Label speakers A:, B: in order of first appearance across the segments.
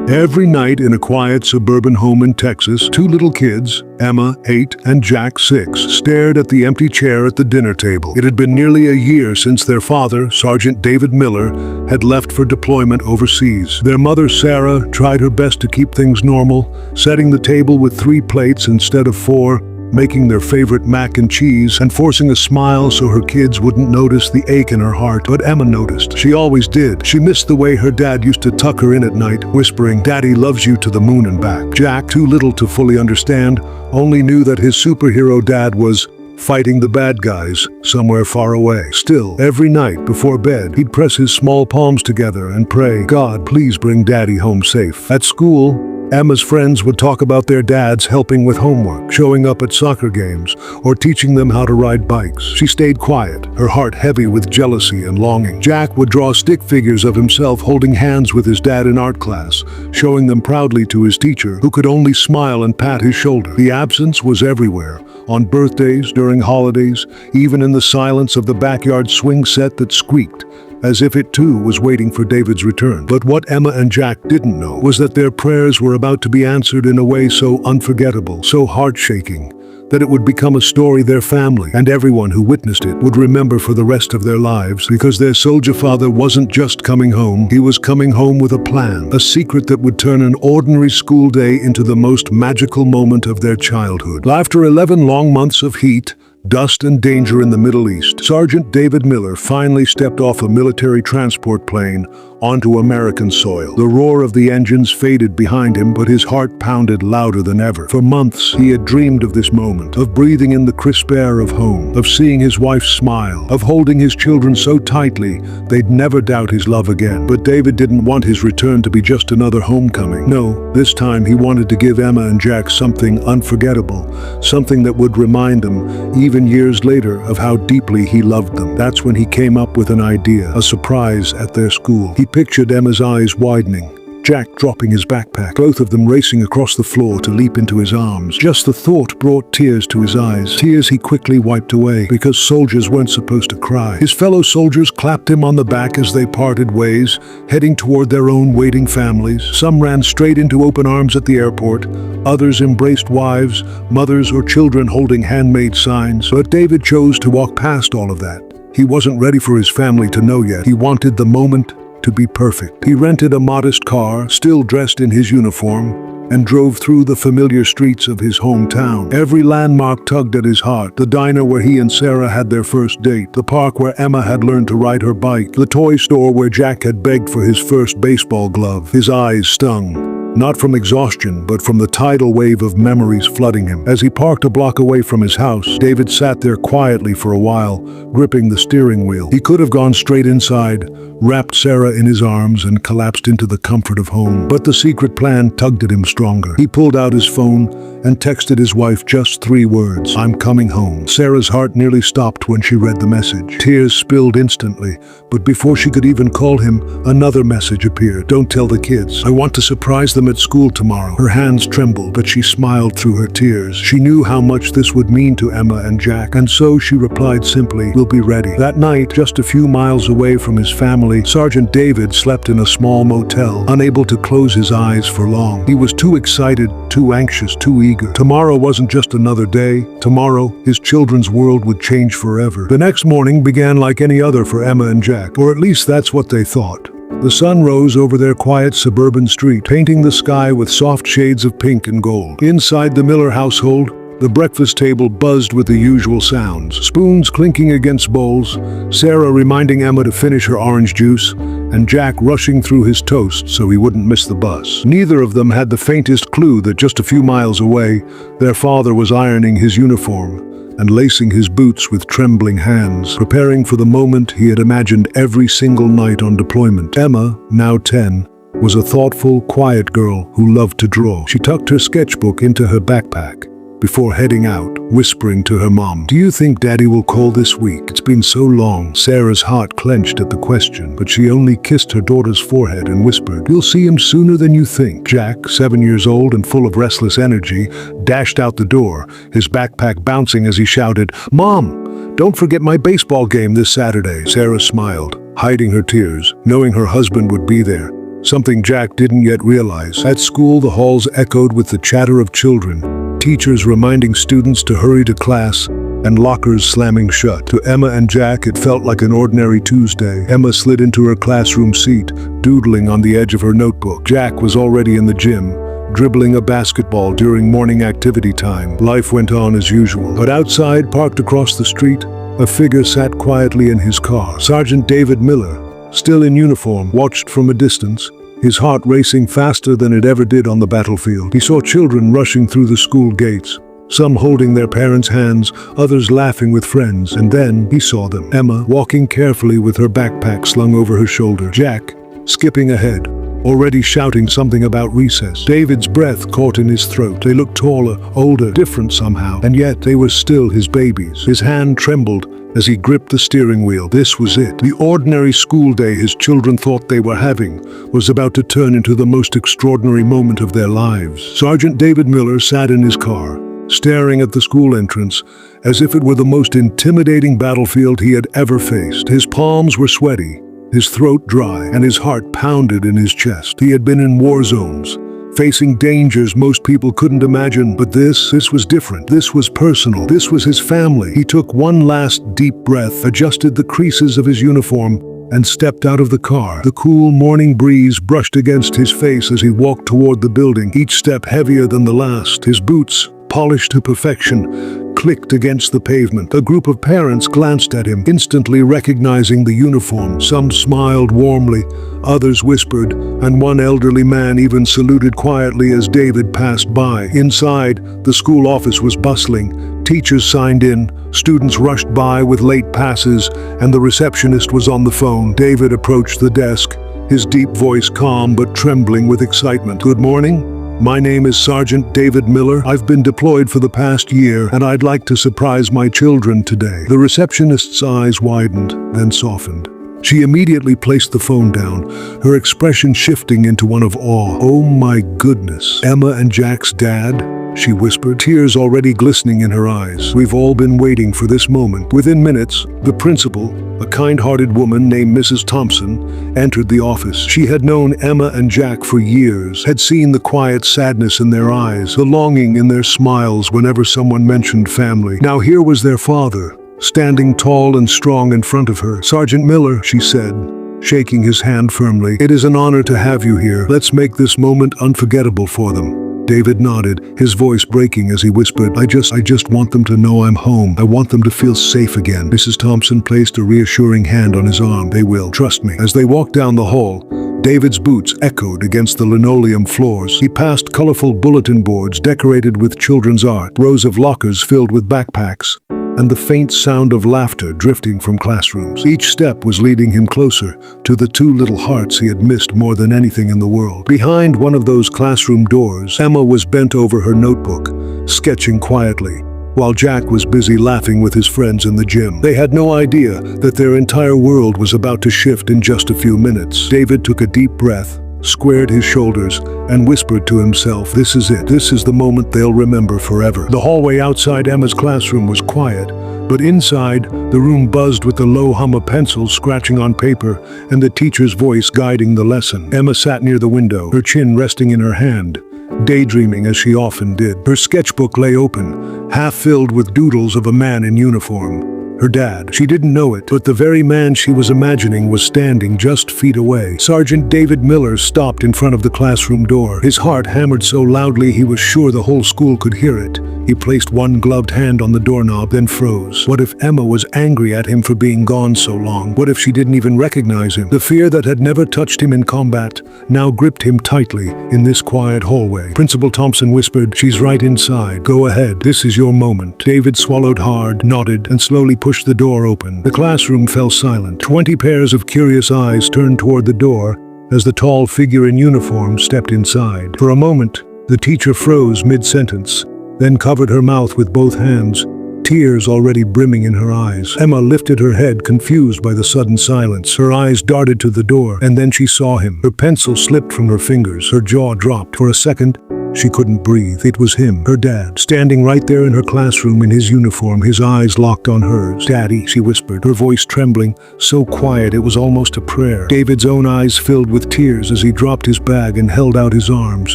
A: Every night in a quiet suburban home in Texas, two little kids, Emma, 8, and Jack, 6, stared at the empty chair at the dinner table. It had been nearly a year since their father, Sergeant David Miller, had left for deployment overseas. Their mother, Sarah, tried her best to keep things normal, setting the table with 3 plates instead of 4, making their favorite mac and cheese, and forcing a smile so her kids wouldn't notice the ache in her heart. But Emma noticed. She always did. She missed the way her dad used to tuck her in at night, whispering, "Daddy loves you to the moon and back." Jack, too little to fully understand, only knew that his superhero dad was fighting the bad guys somewhere far away. Still, every night before bed, he'd press his small palms together and pray, "God, please bring Daddy home safe." At school, Emma's friends would talk about their dads helping with homework, showing up at soccer games, or teaching them how to ride bikes. She stayed quiet, her heart heavy with jealousy and longing. Jack would draw stick figures of himself holding hands with his dad in art class, showing them proudly to his teacher, who could only smile and pat his shoulder. The absence was everywhere, on birthdays, during holidays, even in the silence of the backyard swing set that squeaked, as if it too was waiting for David's return. But what Emma and Jack didn't know was that their prayers were about to be answered in a way so unforgettable, so heart-shaking, that it would become a story their family and everyone who witnessed it would remember for the rest of their lives, because their soldier father wasn't just coming home, he was coming home with a plan, a secret that would turn an ordinary school day into the most magical moment of their childhood. After 11 long months of heat, dust and danger in the Middle East, Sergeant David Miller finally stepped off a military transport plane onto American soil. The roar of the engines faded behind him, but his heart pounded louder than ever. For months, he had dreamed of this moment, of breathing in the crisp air of home, of seeing his wife smile, of holding his children so tightly they'd never doubt his love again. But David didn't want his return to be just another homecoming. No, this time he wanted to give Emma and Jack something unforgettable, something that would remind them, even years later, of how deeply he loved them. That's when he came up with an idea, a surprise at their school. He pictured Emma's eyes widening, Jack dropping his backpack, both of them racing across the floor to leap into his arms. Just the thought brought tears to his eyes, tears he quickly wiped away, because soldiers weren't supposed to cry. His fellow soldiers clapped him on the back as they parted ways, heading toward their own waiting families. Some ran straight into open arms at the airport, others embraced wives, mothers, or children holding handmade signs. But David chose to walk past all of that. He wasn't ready for his family to know yet. He wanted the moment to be perfect. He rented a modest car, still dressed in his uniform, and drove through the familiar streets of his hometown. Every landmark tugged at his heart: the diner where he and Sarah had their first date, the park where Emma had learned to ride her bike, the toy store where Jack had begged for his first baseball glove. His eyes stung, not from exhaustion, but from the tidal wave of memories flooding him. As he parked a block away from his house, David sat there quietly for a while, gripping the steering wheel. He could have gone straight inside, wrapped Sarah in his arms, and collapsed into the comfort of home. But the secret plan tugged at him stronger. He pulled out his phone and texted his wife just 3 words: "I'm coming home." Sarah's heart nearly stopped when she read the message. Tears spilled instantly, but before she could even call him, another message appeared. "Don't tell the kids. I want to surprise them at school tomorrow." Her hands trembled, but she smiled through her tears. She knew how much this would mean to Emma and Jack, and so she replied simply, "We'll be ready." That night, just a few miles away from his family, Sergeant David slept in a small motel, unable to close his eyes for long. He was too excited, too anxious, too eager. Tomorrow wasn't just another day. Tomorrow, his children's world would change forever. The next morning began like any other for Emma and Jack, or at least that's what they thought. The sun rose over their quiet suburban street, painting the sky with soft shades of pink and gold. Inside the Miller household, the breakfast table buzzed with the usual sounds: spoons clinking against bowls, Sarah reminding Emma to finish her orange juice, and Jack rushing through his toast so he wouldn't miss the bus. Neither of them had the faintest clue that just a few miles away, their father was ironing his uniform and lacing his boots with trembling hands, preparing for the moment he had imagined every single night on deployment. Emma, now 10, was a thoughtful, quiet girl who loved to draw. She tucked her sketchbook into her backpack before heading out, whispering to her mom, "Do you think Daddy will call this week? It's been so long." Sarah's heart clenched at the question, but she only kissed her daughter's forehead and whispered, "You'll see him sooner than you think." Jack, 7 years old and full of restless energy, dashed out the door, his backpack bouncing as he shouted, "Mom, don't forget my baseball game this Saturday." Sarah smiled, hiding her tears, knowing her husband would be there. something Jack didn't yet realize. At school, the halls echoed with the chatter of children, teachers reminding students to hurry to class, and lockers slamming shut. To Emma and Jack, it felt like an ordinary Tuesday. Emma slid into her classroom seat, doodling on the edge of her notebook. Jack was already in the gym, dribbling a basketball during morning activity time. Life went on as usual. But outside, parked across the street, a figure sat quietly in his car. Sergeant David Miller, still in uniform, watched from a distance, his heart racing faster than it ever did on the battlefield. He saw children rushing through the school gates, some holding their parents' hands, others laughing with friends. And then he saw them. Emma, walking carefully with her backpack slung over her shoulder. Jack, skipping ahead, already shouting something about recess. David's breath caught in his throat. They looked taller, older, different somehow, and yet they were still his babies. His hand trembled as he gripped the steering wheel. This was it. The ordinary school day his children thought they were having was about to turn into the most extraordinary moment of their lives. Sergeant David Miller sat in his car, staring at the school entrance as if it were the most intimidating battlefield he had ever faced. His palms were sweaty, his throat dry, and his heart pounded in his chest. He had been in war zones, facing dangers most people couldn't imagine, but this was different. This was personal. This was his family. He took one last deep breath, adjusted the creases of his uniform, and stepped out of the car. The cool morning breeze brushed against his face as he walked toward the building, each step heavier than the last. His boots, polished to perfection, clicked against the pavement. A group of parents glanced at him, instantly recognizing the uniform. Some smiled warmly, others whispered, and one elderly man even saluted quietly as David passed by. Inside, the school office was bustling. Teachers signed in, students rushed by with late passes, and the receptionist was on the phone. David approached the desk, his deep voice calm but trembling with excitement. "Good morning. My name is Sergeant David Miller. I've been deployed for the past year, and I'd like to surprise my children today." The receptionist's eyes widened, then softened. She immediately placed the phone down, her expression shifting into one of awe. "Oh my goodness. Emma and Jack's dad?" she whispered, tears already glistening in her eyes. "We've all been waiting for this moment." Within minutes, the principal, a kind-hearted woman named Mrs. Thompson, entered the office. She had known Emma and Jack for years, had seen the quiet sadness in their eyes, the longing in their smiles whenever someone mentioned family. Now here was their father, standing tall and strong in front of her. "Sergeant Miller," she said, shaking his hand firmly, "it is an honor to have you here. Let's make this moment unforgettable for them." David nodded, his voice breaking as he whispered, I just want them to know I'm home. I want them to feel safe again." Mrs. Thompson placed a reassuring hand on his arm. "They will, trust me." As they walked down the hall, David's boots echoed against the linoleum floors. He passed colorful bulletin boards decorated with children's art, rows of lockers filled with backpacks, and the faint sound of laughter drifting from classrooms. Each step was leading him closer to the two little hearts he had missed more than anything in the world. Behind one of those classroom doors, Emma was bent over her notebook, sketching quietly, while Jack was busy laughing with his friends in the gym. They had no idea that their entire world was about to shift in just a few minutes. David took a deep breath, squared his shoulders, and whispered to himself, "This is it. This is the moment they'll remember forever." The hallway outside Emma's classroom was quiet, but inside, the room buzzed with the low hum of pencils scratching on paper and the teacher's voice guiding the lesson. Emma sat near the window, her chin resting in her hand, daydreaming as she often did. Her sketchbook lay open, half filled with doodles of a man in uniform. Her dad. She didn't know it, but the very man she was imagining was standing just feet away. Sergeant David Miller stopped in front of the classroom door. His heart hammered so loudly he was sure the whole school could hear it. He placed one gloved hand on the doorknob, then froze. What if Emma was angry at him for being gone so long? What if she didn't even recognize him? The fear that had never touched him in combat now gripped him tightly in this quiet hallway. Principal Thompson whispered, "She's right inside. Go ahead. This is your moment." David swallowed hard, nodded, and slowly pushed the door open. The classroom fell silent. 20 pairs of curious eyes turned toward the door as the tall figure in uniform stepped inside. For a moment, the teacher froze mid-sentence, then covered her mouth with both hands, tears already brimming in her eyes. Emma lifted her head, confused by the sudden silence. Her eyes darted to the door, and then she saw him. Her pencil slipped from her fingers. Her jaw dropped. For a second, She couldn't breathe. It was him, her dad, standing right there in her classroom in his uniform, his eyes locked on hers. "Daddy," she whispered, her voice trembling, so quiet it was almost a prayer. David's own eyes filled with tears as he dropped his bag and held out his arms.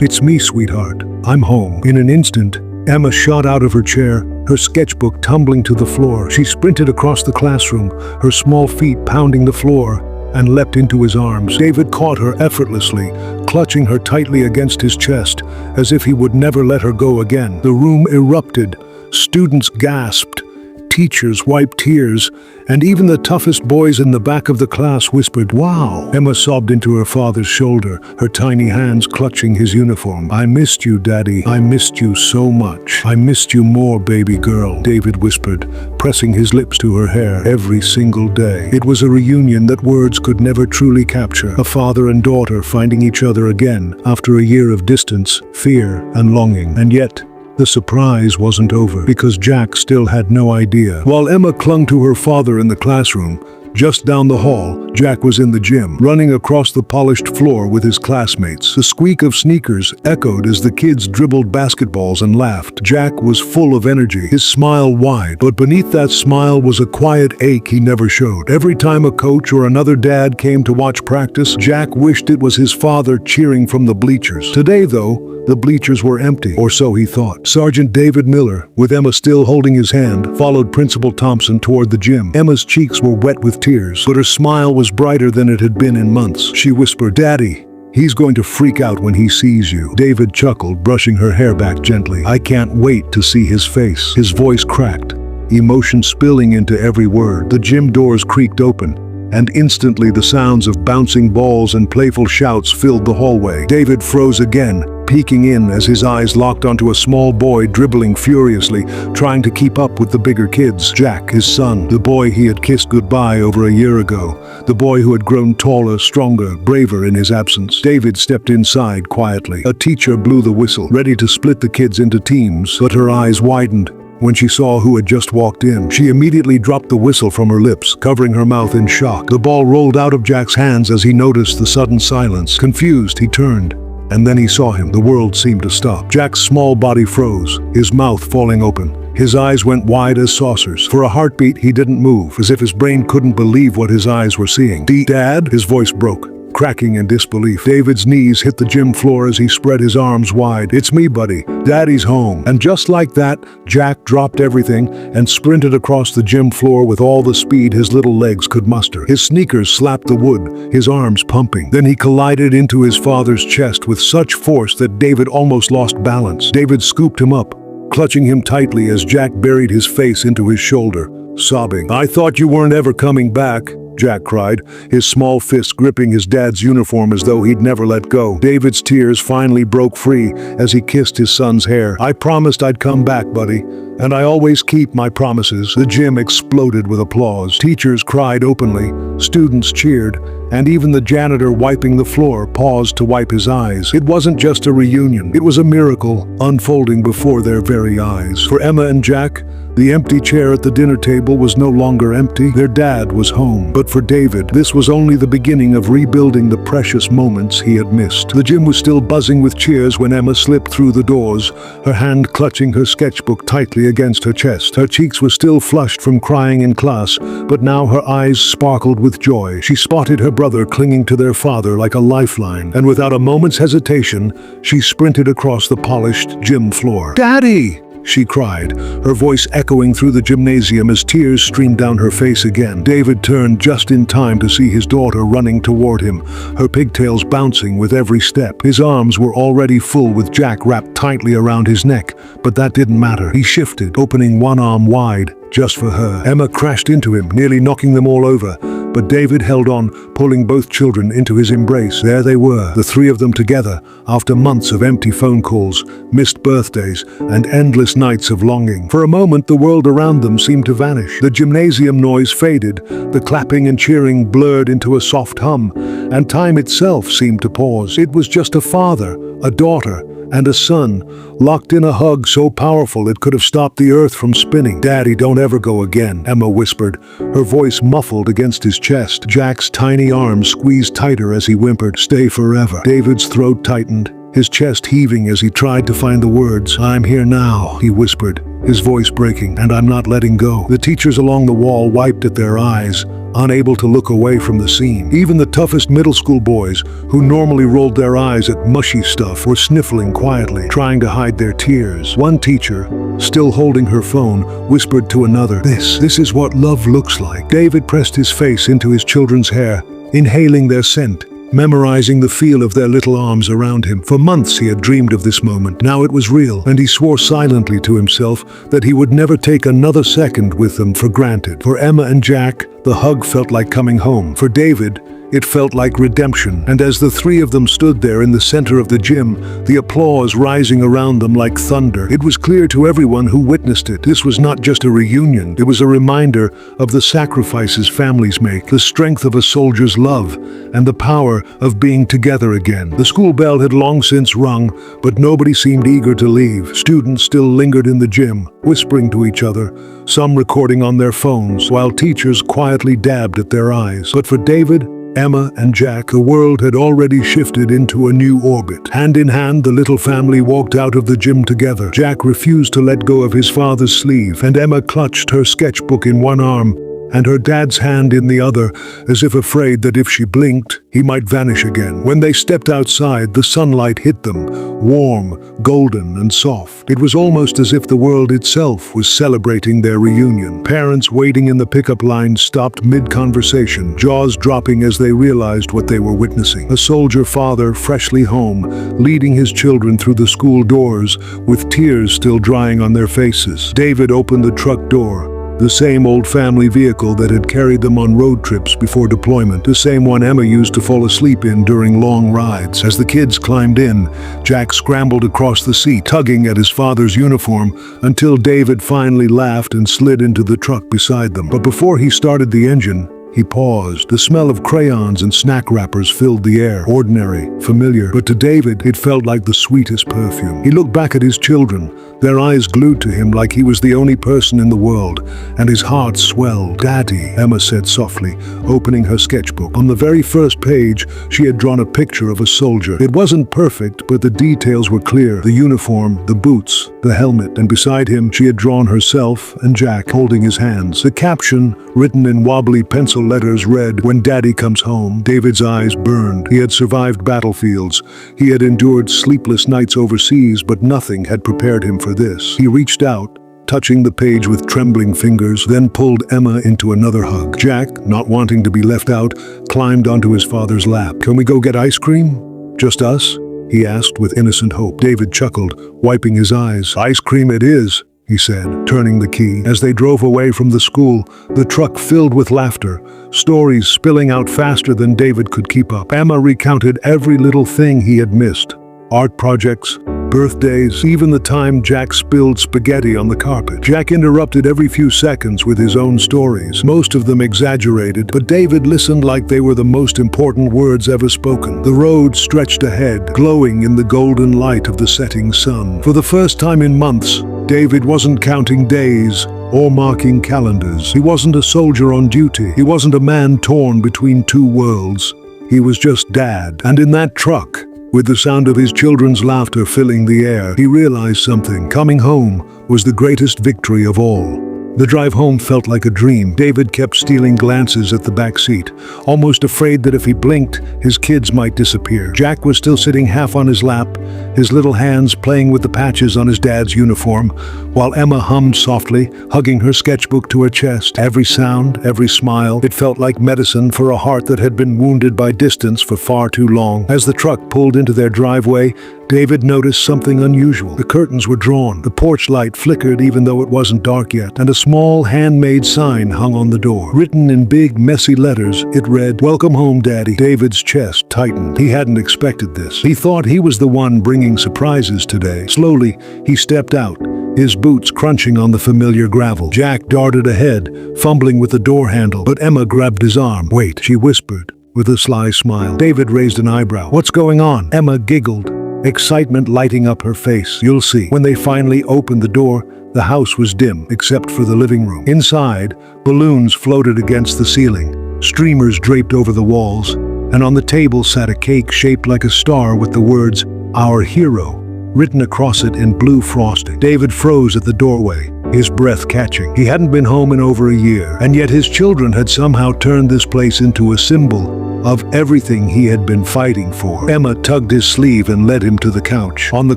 A: "It's me, sweetheart. I'm home." In an instant, Emma shot out of her chair, her sketchbook tumbling to the floor. She sprinted across the classroom, her small feet pounding the floor, and leapt into his arms. David caught her effortlessly, clutching her tightly against his chest, as if he would never let her go again. The room erupted. Students gasped. Teachers wiped tears, and even the toughest boys in the back of the class whispered, "Wow!" Emma sobbed into her father's shoulder, her tiny hands clutching his uniform. "I missed you, Daddy. I missed you so much. I missed you more, baby girl," David whispered, pressing his lips to her hair. Every single day. It was a reunion that words could never truly capture. A father and daughter finding each other again after a year of distance, fear, and longing. And yet, the surprise wasn't over, because Jack still had no idea. While Emma clung to her father in the classroom, just down the hall, Jack was in the gym, running across the polished floor with his classmates. The squeak of sneakers echoed as the kids dribbled basketballs and laughed. Jack was full of energy, his smile wide, but beneath that smile was a quiet ache he never showed. Every time a coach or another dad came to watch practice, Jack wished it was his father cheering from the bleachers. Today, though, the bleachers were empty, or so he thought. Sergeant David Miller, with Emma still holding his hand, followed Principal Thompson toward the gym. Emma's cheeks were wet with tears, but her smile was brighter than it had been in months. She whispered, "Daddy, he's going to freak out when he sees you." David chuckled, brushing her hair back gently. "I can't wait to see his face." His voice cracked, emotion spilling into every word. The gym doors creaked open, and instantly the sounds of bouncing balls and playful shouts filled the hallway. David froze again, peeking in as his eyes locked onto a small boy dribbling furiously, trying to keep up with the bigger kids. Jack, his son, the boy he had kissed goodbye over a year ago, the boy who had grown taller, stronger, braver in his absence. David stepped inside quietly. A teacher blew the whistle, ready to split the kids into teams, but her eyes widened when she saw who had just walked in. She immediately dropped the whistle from her lips, covering her mouth in shock. The ball rolled out of Jack's hands as he noticed the sudden silence. Confused, he turned, and then he saw him. The world seemed to stop. Jack's small body froze, his mouth falling open. His eyes went wide as saucers. For a heartbeat, he didn't move, as if his brain couldn't believe what his eyes were seeing. "Dad?" His voice broke, cracking in disbelief. David's knees hit the gym floor as he spread his arms wide. "It's me, buddy. Daddy's home." And just like that, Jack dropped everything and sprinted across the gym floor with all the speed his little legs could muster. His sneakers slapped the wood, his arms pumping. Then he collided into his father's chest with such force that David almost lost balance. David scooped him up, clutching him tightly as Jack buried his face into his shoulder, sobbing. "I thought you weren't ever coming back," Jack cried, his small fist gripping his dad's uniform as though he'd never let go. David's tears finally broke free as he kissed his son's hair. "I promised I'd come back, buddy, and I always keep my promises." The gym exploded with applause. Teachers cried openly, students cheered, and even the janitor wiping the floor paused to wipe his eyes. It wasn't just a reunion, it was a miracle unfolding before their very eyes. For Emma and Jack, the empty chair at the dinner table was no longer empty. Their dad was home. But for David, this was only the beginning of rebuilding the precious moments he had missed. The gym was still buzzing with cheers when Emma slipped through the doors, her hand clutching her sketchbook tightly against her chest. Her cheeks were still flushed from crying in class, but now her eyes sparkled with joy. She spotted her brother clinging to their father like a lifeline, and without a moment's hesitation, she sprinted across the polished gym floor. "Daddy!" she cried, her voice echoing through the gymnasium as tears streamed down her face again. David turned just in time to see his daughter running toward him, her pigtails bouncing with every step. His arms were already full with Jack wrapped tightly around his neck, but that didn't matter. He shifted, opening one arm wide, just for her. Emma crashed into him, nearly knocking them all over, but David held on, pulling both children into his embrace. There they were, the three of them together, after months of empty phone calls, missed birthdays, and endless nights of longing. For a moment, the world around them seemed to vanish. The gymnasium noise faded, the clapping and cheering blurred into a soft hum, and time itself seemed to pause. It was just a father, a daughter, and a son, locked in a hug so powerful it could have stopped the earth from spinning. "Daddy, don't ever go again," Emma whispered, her voice muffled against his chest. Jack's tiny arms squeezed tighter as he whimpered, "Stay forever." David's throat tightened, his chest heaving as he tried to find the words. "I'm here now," he whispered, his voice breaking, "and I'm not letting go." The teachers along the wall wiped at their eyes, unable to look away from the scene. Even the toughest middle school boys, who normally rolled their eyes at mushy stuff, were sniffling quietly, trying to hide their tears. One teacher, still holding her phone, whispered to another, This is what love looks like." David pressed his face into his children's hair, inhaling their scent, memorizing the feel of their little arms around him. For months he had dreamed of this moment. Now it was real, and he swore silently to himself that he would never take another second with them for granted. For Emma and Jack, the hug felt like coming home. For David, it felt like redemption. And as the three of them stood there in the center of the gym, the applause rising around them like thunder, it was clear to everyone who witnessed it. This was not just a reunion. It was a reminder of the sacrifices families make, the strength of a soldier's love, and the power of being together again. The school bell had long since rung, but nobody seemed eager to leave. Students still lingered in the gym, whispering to each other, some recording on their phones, while teachers quietly dabbed at their eyes. But for David, Emma and Jack, the world had already shifted into a new orbit. Hand in hand, the little family walked out of the gym together. Jack refused to let go of his father's sleeve, and Emma clutched her sketchbook in one arm and her dad's hand in the other, as if afraid that if she blinked, he might vanish again. When they stepped outside, the sunlight hit them, warm, golden, and soft. It was almost as if the world itself was celebrating their reunion. Parents waiting in the pickup line stopped mid-conversation, jaws dropping as they realized what they were witnessing. A soldier father, freshly home, leading his children through the school doors, with tears still drying on their faces. David opened the truck door. The same old family vehicle that had carried them on road trips before deployment, the same one Emma used to fall asleep in during long rides. As the kids climbed in, Jack scrambled across the seat, tugging at his father's uniform, until David finally laughed and slid into the truck beside them. But before he started the engine, he paused. The smell of crayons and snack wrappers filled the air. Ordinary, familiar, but to David, it felt like the sweetest perfume. He looked back at his children, their eyes glued to him like he was the only person in the world, and his heart swelled. "Daddy," Emma said softly, opening her sketchbook. On the very first page, she had drawn a picture of a soldier. It wasn't perfect, but the details were clear. The uniform, the boots, the helmet, and beside him, she had drawn herself and Jack holding his hands. The caption, written in wobbly pencil letters, read, "When Daddy comes home." David's eyes burned. He had survived battlefields. He had endured sleepless nights overseas, but nothing had prepared him for this. He reached out, touching the page with trembling fingers, then pulled Emma into another hug. Jack, not wanting to be left out, climbed onto his father's lap. "Can we go get ice cream? Just us?" he asked with innocent hope. David chuckled, wiping his eyes. "Ice cream it is," he said, turning the key. As they drove away from the school, the truck filled with laughter, stories spilling out faster than David could keep up. Emma recounted every little thing he had missed. Art projects, birthdays, even the time Jack spilled spaghetti on the carpet. Jack interrupted every few seconds with his own stories, most of them exaggerated, but David listened like they were the most important words ever spoken. The road stretched ahead, glowing in the golden light of the setting sun. For the first time in months, David wasn't counting days or marking calendars. He wasn't a soldier on duty. He wasn't a man torn between two worlds. He was just Dad. And in that truck, with the sound of his children's laughter filling the air, he realized something. Coming home was the greatest victory of all. The drive home felt like a dream. David kept stealing glances at the back seat, almost afraid that if he blinked, his kids might disappear. Jack was still sitting half on his lap, his little hands playing with the patches on his dad's uniform, while Emma hummed softly, hugging her sketchbook to her chest. Every sound, every smile, it felt like medicine for a heart that had been wounded by distance for far too long. As the truck pulled into their driveway, David noticed something unusual. The curtains were drawn, the porch light flickered even though it wasn't dark yet, and a small handmade sign hung on the door. Written in big, messy letters, it read, "Welcome home, Daddy." David's chest tightened. He hadn't expected this. He thought he was the one bringing surprises today. Slowly, he stepped out, his boots crunching on the familiar gravel. Jack darted ahead, fumbling with the door handle, but Emma grabbed his arm. "Wait," she whispered, with a sly smile. David raised an eyebrow. "What's going on?" Emma giggled, excitement lighting up her face. "You'll see." When they finally opened the door, the house was dim, except for the living room. Inside, balloons floated against the ceiling, streamers draped over the walls, and on the table sat a cake shaped like a star with the words, "Our hero," written across it in blue frosting. David froze at the doorway, his breath catching. He hadn't been home in over a year, and yet his children had somehow turned this place into a symbol of everything he had been fighting for. Emma tugged his sleeve and led him to the couch. On the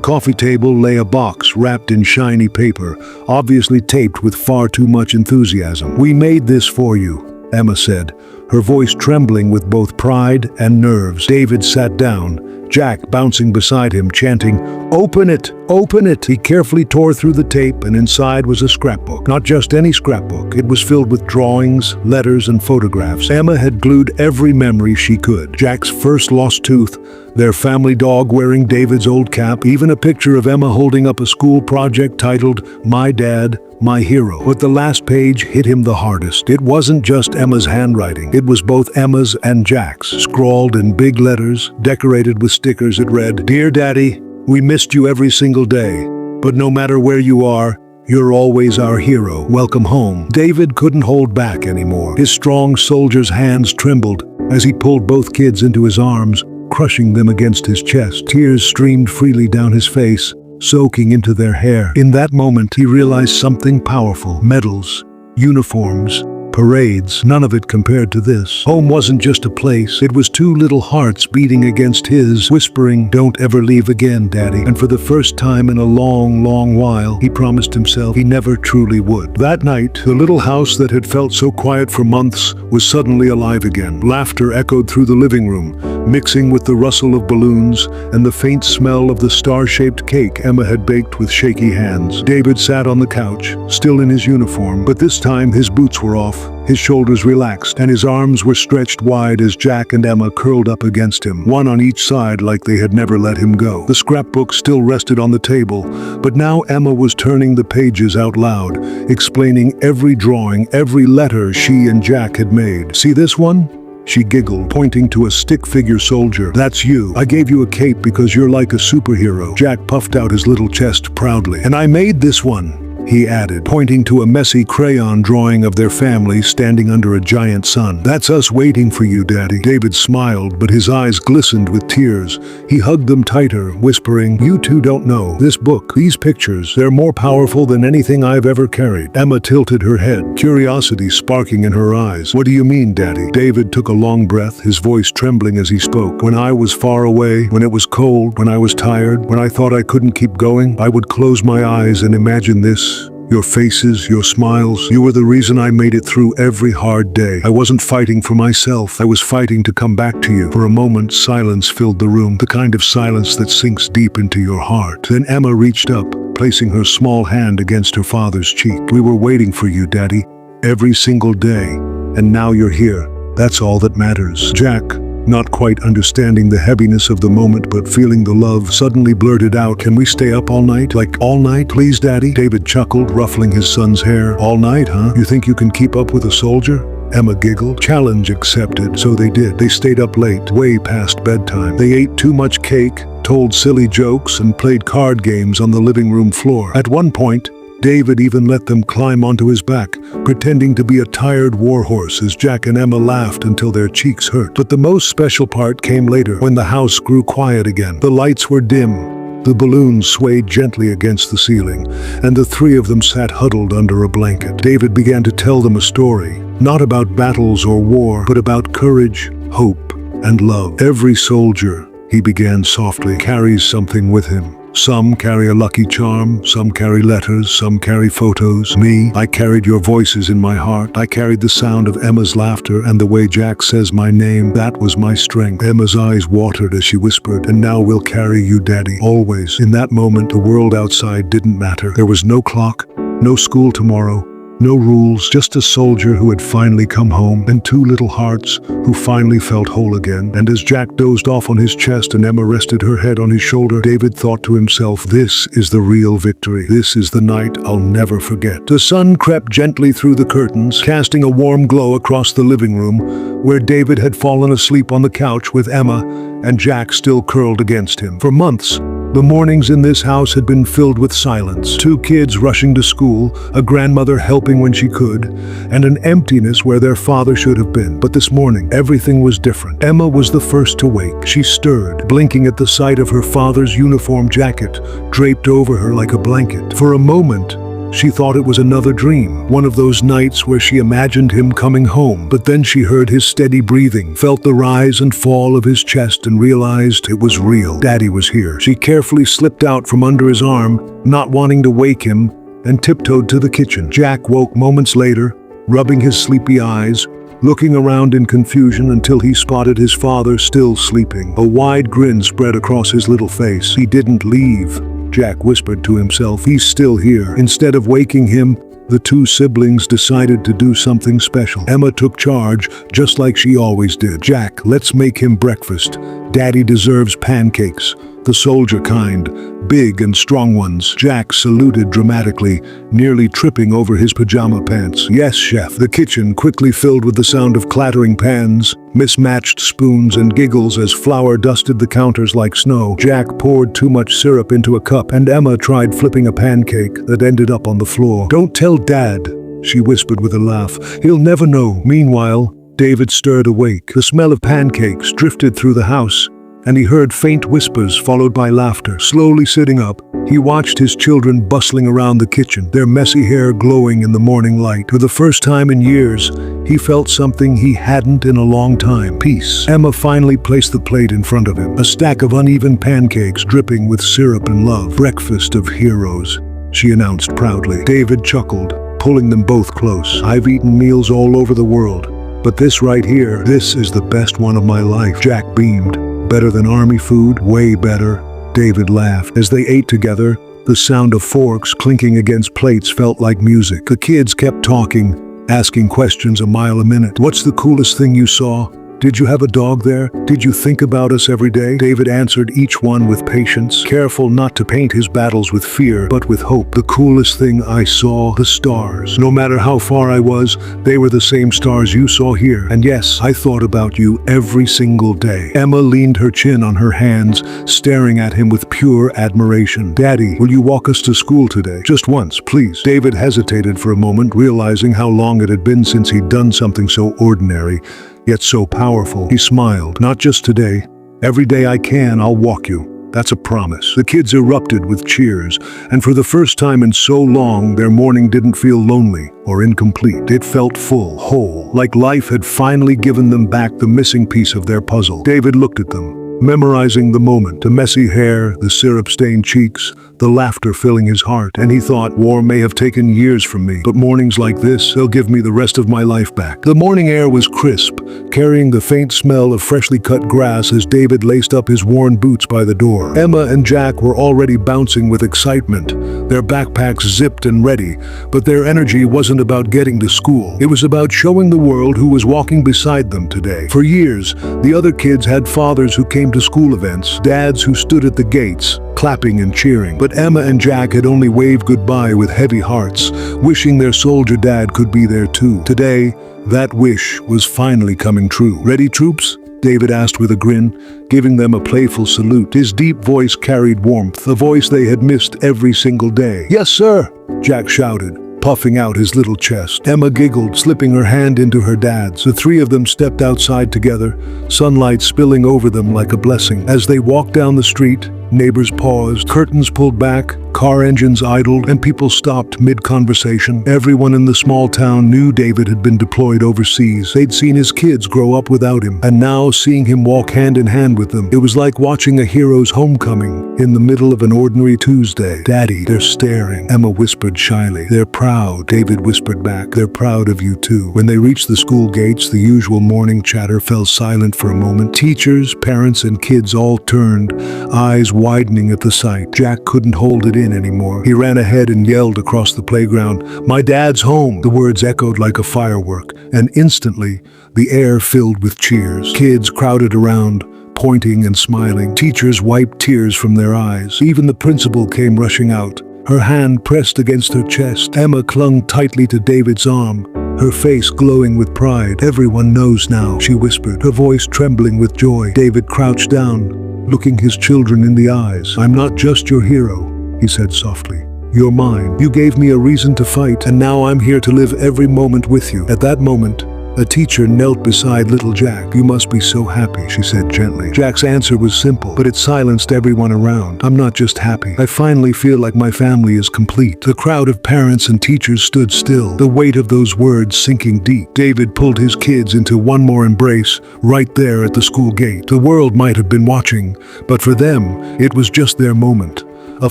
A: coffee table lay a box wrapped in shiny paper, obviously taped with far too much enthusiasm. "We made this for you," Emma said, her voice trembling with both pride and nerves. David sat down, Jack bouncing beside him, chanting, "Open it! Open it!" He carefully tore through the tape, and inside was a scrapbook. Not just any scrapbook. It was filled with drawings, letters, and photographs. Emma had glued every memory she could. Jack's first lost tooth, their family dog wearing David's old cap, even a picture of Emma holding up a school project titled, "My Dad, My Hero." But the last page hit him the hardest. It wasn't just Emma's handwriting. It was both Emma's and Jack's. Scrawled in big letters, decorated with stickers, it read, "Dear Daddy, we missed you every single day. But no matter where you are, you're always our hero. Welcome home." David couldn't hold back anymore. His strong soldier's hands trembled as he pulled both kids into his arms, crushing them against his chest. Tears streamed freely down his face, soaking into their hair. In that moment, he realized something powerful. Medals, uniforms, parades, none of it compared to this. Home wasn't just a place, it was two little hearts beating against his, whispering, "Don't ever leave again, Daddy." And for the first time in a long, long while, he promised himself he never truly would. That night, the little house that had felt so quiet for months was suddenly alive again. Laughter echoed through the living room, mixing with the rustle of balloons and the faint smell of the star-shaped cake Emma had baked with shaky hands. David sat on the couch, still in his uniform, but this time his boots were off, his shoulders relaxed, and his arms were stretched wide as Jack and Emma curled up against him, one on each side like they had never let him go. The scrapbook still rested on the table, but now Emma was turning the pages out loud, explaining every drawing, every letter she and Jack had made. "See this one?" She giggled, pointing to a stick-figure soldier. "That's you. I gave you a cape because you're like a superhero." Jack puffed out his little chest proudly. "And I made this one," he added, pointing to a messy crayon drawing of their family standing under a giant sun. "That's us waiting for you, Daddy." David smiled, but his eyes glistened with tears. He hugged them tighter, whispering, "You two don't know. This book, these pictures, they're more powerful than anything I've ever carried." Emma tilted her head, curiosity sparking in her eyes. "What do you mean, Daddy?" David took a long breath, his voice trembling as he spoke. "When I was far away, when it was cold, when I was tired, when I thought I couldn't keep going, I would close my eyes and imagine this. Your faces, your smiles, you were the reason I made it through every hard day. I wasn't fighting for myself, I was fighting to come back to you." For a moment, silence filled the room, the kind of silence that sinks deep into your heart. Then Emma reached up, placing her small hand against her father's cheek. "We were waiting for you, Daddy, every single day, and now you're here. That's all that matters." Jack, not quite understanding the heaviness of the moment but feeling the love, suddenly blurted out, "Can we stay up all night? Like all night, please, Daddy?" David chuckled, ruffling his son's hair. "All night, huh? You think you can keep up with a soldier?" Emma giggled. Challenge accepted. So they did. They stayed up late, way past bedtime. They ate too much cake, told silly jokes, and played card games on the living room floor. At one point, David even let them climb onto his back, pretending to be a tired warhorse as Jack and Emma laughed until their cheeks hurt. But the most special part came later, when the house grew quiet again. The lights were dim, the balloons swayed gently against the ceiling, and the three of them sat huddled under a blanket. David began to tell them a story, not about battles or war, but about courage, hope, and love. "Every soldier," he began softly, "carries something with him. Some carry a lucky charm, some carry letters, some carry photos. Me, I carried your voices in my heart. I carried the sound of Emma's laughter and the way Jack says my name. That was my strength." Emma's eyes watered as she whispered, "And now we'll carry you, Daddy, always." In that moment, the world outside didn't matter. There was no clock, no school tomorrow, no rules, just a soldier who had finally come home, and two little hearts who finally felt whole again. And as Jack dozed off on his chest and Emma rested her head on his shoulder, David thought to himself, "This is the real victory. This is the night I'll never forget." The sun crept gently through the curtains, casting a warm glow across the living room, where David had fallen asleep on the couch with Emma and Jack still curled against him. For months, The mornings in this house had been filled with silence. 2 kids rushing to school, a grandmother helping when she could, and an emptiness where their father should have been. But this morning, everything was different. Emma was the first to wake. She stirred, blinking at the sight of her father's uniform jacket, draped over her like a blanket. For a moment, she thought it was another dream, one of those nights where she imagined him coming home. But then she heard his steady breathing, felt the rise and fall of his chest, and realized it was real. Daddy was here. She carefully slipped out from under his arm, not wanting to wake him, and tiptoed to the kitchen. Jack woke moments later, rubbing his sleepy eyes, looking around in confusion until he spotted his father still sleeping. A wide grin spread across his little face. "He didn't leave," Jack whispered to himself. "He's still here." Instead of waking him, the 2 siblings decided to do something special. Emma took charge, just like she always did. "Jack, let's make him breakfast. Daddy deserves pancakes. The soldier kind, big and strong ones." Jack saluted dramatically, nearly tripping over his pajama pants. "Yes, chef." The kitchen quickly filled with the sound of clattering pans, mismatched spoons, and giggles as flour dusted the counters like snow. Jack poured too much syrup into a cup, and Emma tried flipping a pancake that ended up on the floor. "Don't tell Dad," she whispered with a laugh. "He'll never know." Meanwhile, David stirred awake. The smell of pancakes drifted through the house, and he heard faint whispers followed by laughter. Slowly sitting up, he watched his children bustling around the kitchen, their messy hair glowing in the morning light. For the first time in years, he felt something he hadn't in a long time: peace. Emma finally placed the plate in front of him, a stack of uneven pancakes dripping with syrup and love. "Breakfast of heroes," she announced proudly. David chuckled, pulling them both close. "I've eaten meals all over the world, but this right here, this is the best one of my life." Jack beamed. "Better than army food? Way better." David laughed. As they ate together, the sound of forks clinking against plates felt like music. The kids kept talking, asking questions a mile a minute. "What's the coolest thing you saw? Did you have a dog there? Did you think about us every day?" David answered each one with patience, careful not to paint his battles with fear, but with hope. "The coolest thing I saw, the stars. No matter how far I was, they were the same stars you saw here. And yes, I thought about you every single day." Emma leaned her chin on her hands, staring at him with pure admiration. "Daddy, will you walk us to school today? Just once, please." David hesitated for a moment, realizing how long it had been since he'd done something so ordinary, yet so powerful. He smiled. "Not just today. Every day I can, I'll walk you. That's a promise." The kids erupted with cheers, and for the first time in so long, their morning didn't feel lonely or incomplete. It felt full, whole, like life had finally given them back the missing piece of their puzzle. David looked at them, memorizing the moment, the messy hair, the syrup-stained cheeks, the laughter filling his heart, and he thought, war may have taken years from me, but mornings like this, they'll give me the rest of my life back. The morning air was crisp, carrying the faint smell of freshly cut grass as David laced up his worn boots by the door. Emma and Jack were already bouncing with excitement, their backpacks zipped and ready, but their energy wasn't about getting to school. It was about showing the world who was walking beside them today. For years, the other kids had fathers who came to school events, dads who stood at the gates, clapping and cheering. But Emma and Jack had only waved goodbye with heavy hearts, wishing their soldier dad could be there too. Today, that wish was finally coming true. "Ready, troops?" David asked with a grin, giving them a playful salute. His deep voice carried warmth, a voice they had missed every single day. "Yes, sir," Jack shouted, puffing out his little chest. Emma giggled, slipping her hand into her dad's. The 3 of them stepped outside together, sunlight spilling over them like a blessing. As they walked down the street, neighbors paused, curtains pulled back, car engines idled, and people stopped mid-conversation. Everyone in the small town knew David had been deployed overseas. They'd seen his kids grow up without him, and now seeing him walk hand in hand with them, it was like watching a hero's homecoming in the middle of an ordinary Tuesday. "Daddy, they're staring," Emma whispered shyly. "They're proud," David whispered back. "They're proud of you too." When they reached the school gates, the usual morning chatter fell silent for a moment. Teachers, parents, and kids all turned, eyes widening at the sight. Jack couldn't hold it in anymore. He ran ahead and yelled across the playground, "My dad's home!" The words echoed like a firework, and instantly, the air filled with cheers. Kids crowded around, pointing and smiling. Teachers wiped tears from their eyes. Even the principal came rushing out, her hand pressed against her chest. Emma clung tightly to David's arm, her face glowing with pride. "Everyone knows now," she whispered, her voice trembling with joy. David crouched down, looking his children in the eyes. "I'm not just your hero," he said softly. "You're mine. You gave me a reason to fight, and now I'm here to live every moment with you." At that moment, a teacher knelt beside little Jack. "You must be so happy," she said gently. Jack's answer was simple, but it silenced everyone around. "I'm not just happy. I finally feel like my family is complete." The crowd of parents and teachers stood still, the weight of those words sinking deep. David pulled his kids into one more embrace, right there at the school gate. The world might have been watching, but for them, it was just their moment. A